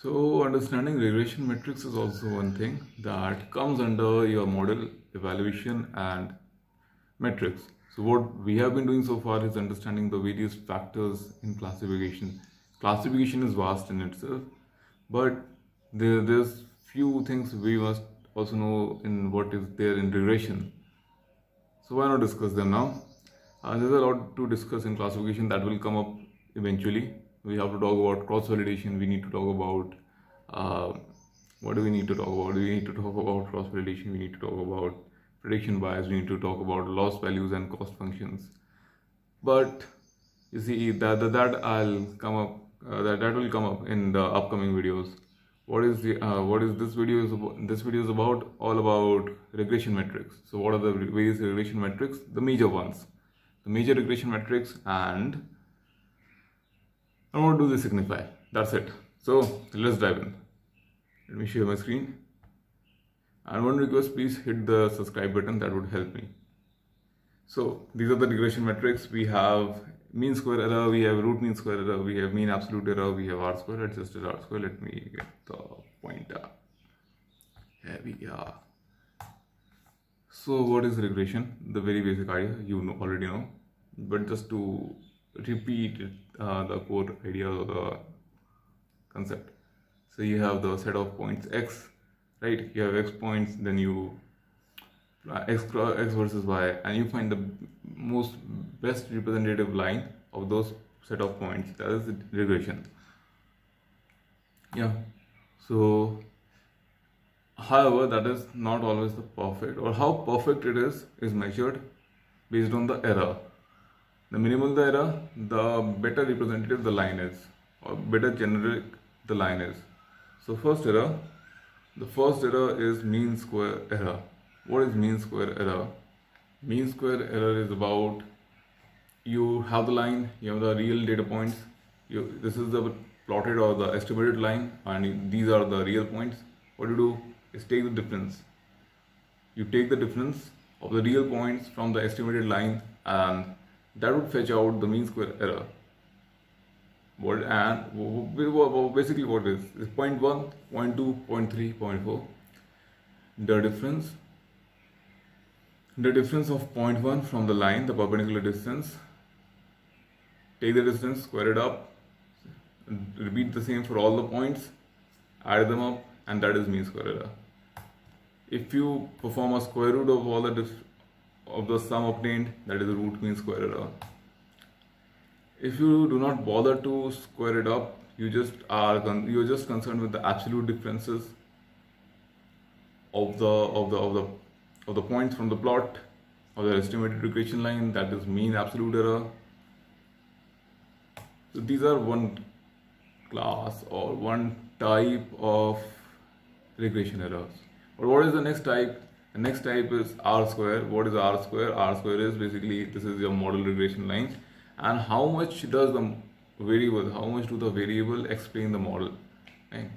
So understanding regression metrics is also one thing that comes under your model evaluation and metrics. So what we have been doing so far is understanding the various factors in classification. Classification is vast in itself, but there's few things we must also know in what is there in regression. So why not discuss them now? There's a lot to discuss in classification that will come up eventually. We have to talk about cross-validation. We need to talk about what do we need to talk about? We need to talk about cross-validation. We need to talk about prediction bias. We need to talk about loss values and cost functions. But you see that I'll come up that will come up in the upcoming videos. What is this video is about? This video is about all about regression metrics. So what are the various regression metrics? The major ones, the major regression metrics, and what do they signify? That's it. So let's dive in. Let me share my screen. And one request, please hit the subscribe button. That would help me. So these are the regression metrics. We have mean square error, we have root mean square error, we have mean absolute error, we have R square, adjusted R square. Let me get the pointer. Here we are. So what is regression? The very basic idea you already know, but just to repeat it, the core idea of the concept. So you have the set of points x, right? You have x points, then you x versus y, and you find the best representative line of those set of points. That is the regression. Yeah. So however, that is not always the perfect, or how perfect it is measured based on the error. The minimal the error, the better representative the line is, or better generic the line is. So the first error is mean square error. What is mean square error? Mean square error is about, you have the line, you have the real data points, this is the plotted or the estimated line, and these are the real points. What you do is take the difference. You take the difference of the real points from the estimated line, and that would fetch out the mean square error. Basically what is 0.1, 0.2, 0.3, 0.4. The difference of 0.1 from the line, the perpendicular distance, take the distance, square it up, repeat the same for all the points, add them up, and that is mean square error. If you perform a square root of all the sum obtained, that is the root mean square error. If you do not bother to square it up, you're just concerned with the absolute differences of the points from the plot of the estimated regression line, that is mean absolute error. So these are one class or one type of regression errors. But what is the next type? The next type is R square. What is R square? R square is basically, this is your model regression line, and how much does the variable, how much do the variable explain the model, right?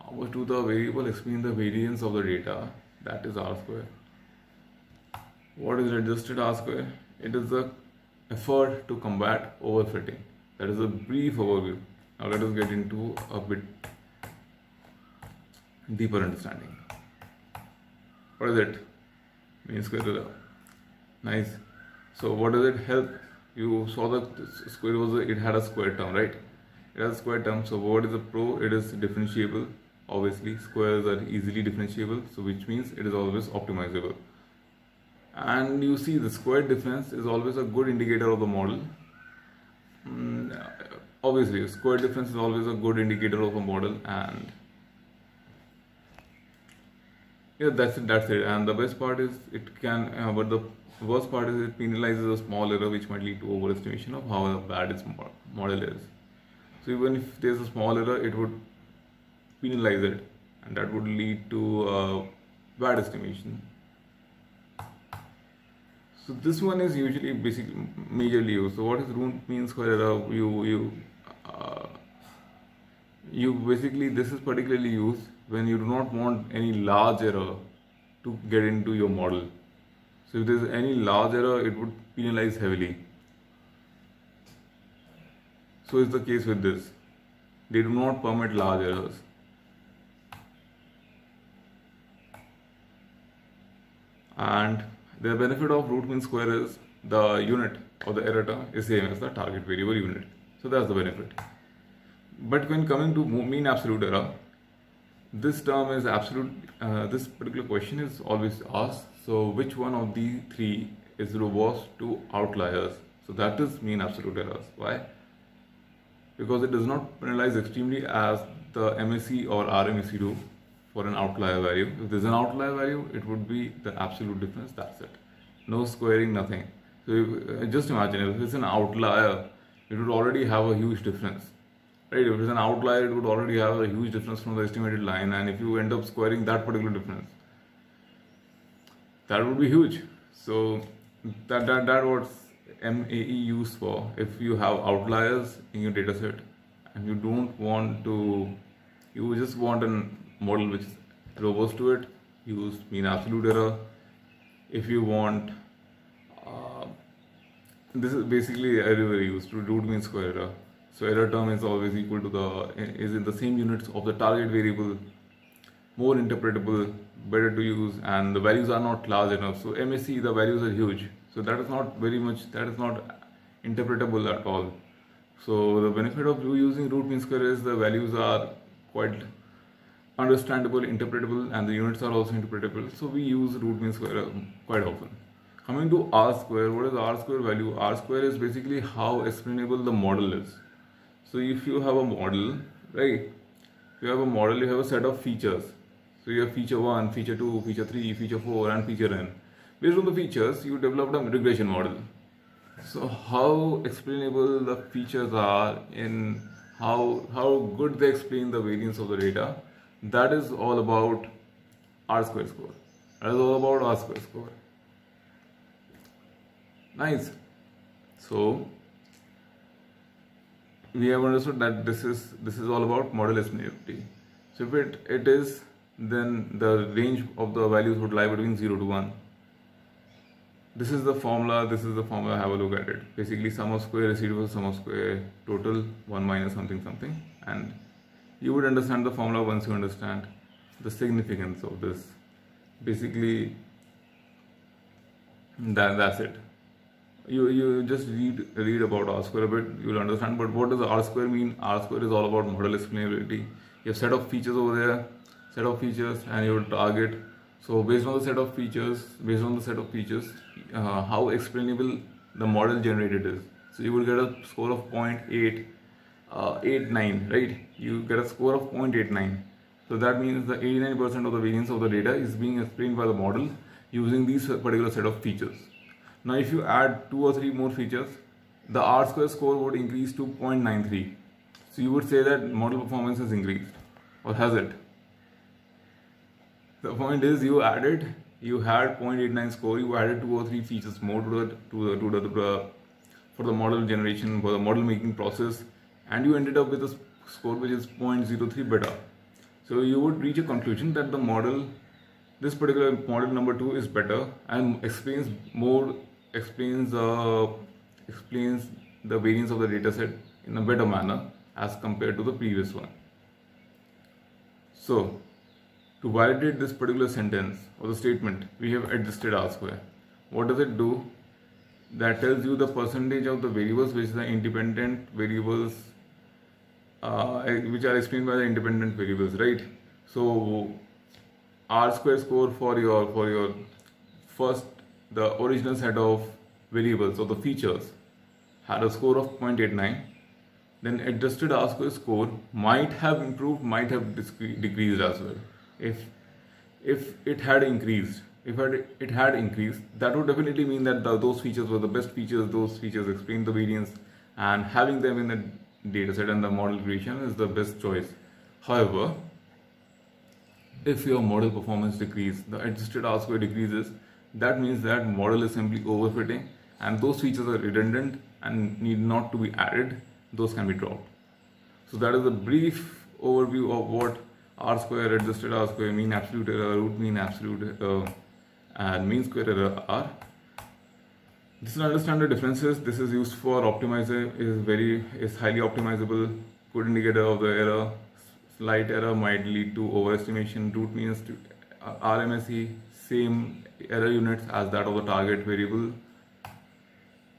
How much do the variable explain the variance of the data? That is R square. What is adjusted R square? It is the effort to combat overfitting. That is a brief overview. Now let us get into a bit deeper understanding. What is it? Mean square error. Nice. So what does it help? You saw the square it had a square term, right? It has a square term. So what is the pro? It is differentiable. Obviously, squares are easily differentiable, so which means it is always optimizable. And you see the square difference is always a good indicator of the model. Obviously, square difference is always a good indicator of a model, and yeah, that's it. And the best part is it can, but the worst part is it penalizes a small error which might lead to overestimation of how bad its model is. So even if there's a small error, it would penalize it, and that would lead to bad estimation. So this one is usually basically majorly used. So what is root mean square error? You basically, this is particularly used when you do not want any large error to get into your model. So if there is any large error, it would penalize heavily. So is the case with this. they do not permit large errors. And the benefit of root mean square is the unit of the error term is same as the target variable unit. So that's the benefit. But when coming to mean absolute error, this term is absolute. This particular question is always asked. So which one of the three is robust to outliers? So that is mean absolute errors. Why? Because it does not penalize extremely as the MAC or RMAC do for an outlier value. If there's an outlier value, it would be the absolute difference. That's it. No squaring, nothing. So just imagine if it's an outlier, it would already have a huge difference. Right? If it's an outlier, it would already have a huge difference from the estimated line, and if you end up squaring that particular difference, that would be huge. So that what MAE used for. If you have outliers in your data set and you don't want to, you just want a model which is robust to it, use mean absolute error. If you want, this is basically everywhere used to root mean square error. So error term is always equal to is in the same units of the target variable, more interpretable, better to use, and the values are not large enough. So MAC, the values are huge. So that is not very much, that is not interpretable at all. So the benefit of using root mean square is the values are quite understandable, interpretable, and the units are also interpretable. So we use root mean square quite often. Coming to R square, what is R square value? R square is basically how explainable the model is. So if you have a model, right? If you have a model, you have a set of features. So you have feature 1, feature 2, feature 3, feature 4, and feature n. Based on the features, you developed a regression model. So how explainable the features are, in how good they explain the variance of the data, that is all about R square score. That is all about R square score. Nice. So we have understood that this is all about model explainability. So if it is, then the range of the values would lie between 0 to 1. This is the formula, have a look at it. Basically sum of square residual sum of square total 1 minus something something, and you would understand the formula once you understand the significance of this. Basically that's it. You just read about R square a bit, you'll understand. But what does R square mean? R square is all about model explainability. You have set of features over there, and your target. So based on the set of features, how explainable the model generated is. So you will get a score of 0.889, right? You get a score of 0.89. So that means the 89% of the variance of the data is being explained by the model using these particular set of features. Now if you add 2 or 3 more features, the R square score would increase to 0.93. So you would say that model performance has increased, or has it? The point is, you had 0.89 score, you added 2 or 3 features more for the model generation, for the model making process, and you ended up with a score which is 0.03 better. So you would reach a conclusion that the model, this particular model number 2 is better and explains the variance of the data set in a better manner as compared to the previous one. So to validate this particular sentence or the statement, we have adjusted R square. What does it do? That tells you the percentage of the variables which the independent variables which are explained by the independent variables, right? So R square score for your first, the original set of variables or the features had a score of 0.89. Then adjusted R square score might have improved, might have decreased as well. If it had increased, that would definitely mean that those features were the best features. Those features explain the variance, and having them in the data set and the model creation is the best choice. However, if your model performance decreases, the adjusted R square decreases, that means that model is simply overfitting and those features are redundant and need not to be added. Those can be dropped. So that is a brief overview of what R square, adjusted R square, mean absolute error, root mean absolute and mean square error are. This is understand the differences. This is used for optimizer, is highly optimizable good indicator of the error. Slight error might lead to overestimation. Root means RMSE, same error units as that of the target variable.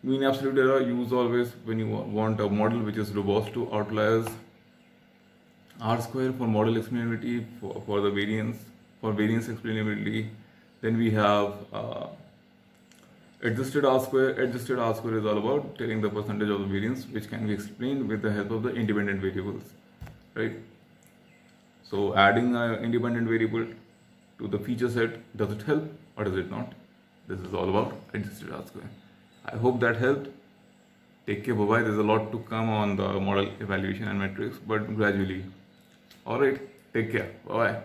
Mean absolute error, use always when you want a model which is robust to outliers. R square for model explainability, for the variance, for variance explainability. Then we have adjusted R square. Adjusted R square is all about telling the percentage of the variance which can be explained with the help of the independent variables, right? So adding an independent variable to the feature set, does it help or does it not? This is all about adjusted R square. I hope that helped. Take care, bye-bye. There's a lot to come on the model evaluation and metrics, but gradually. Alright, take care, bye-bye.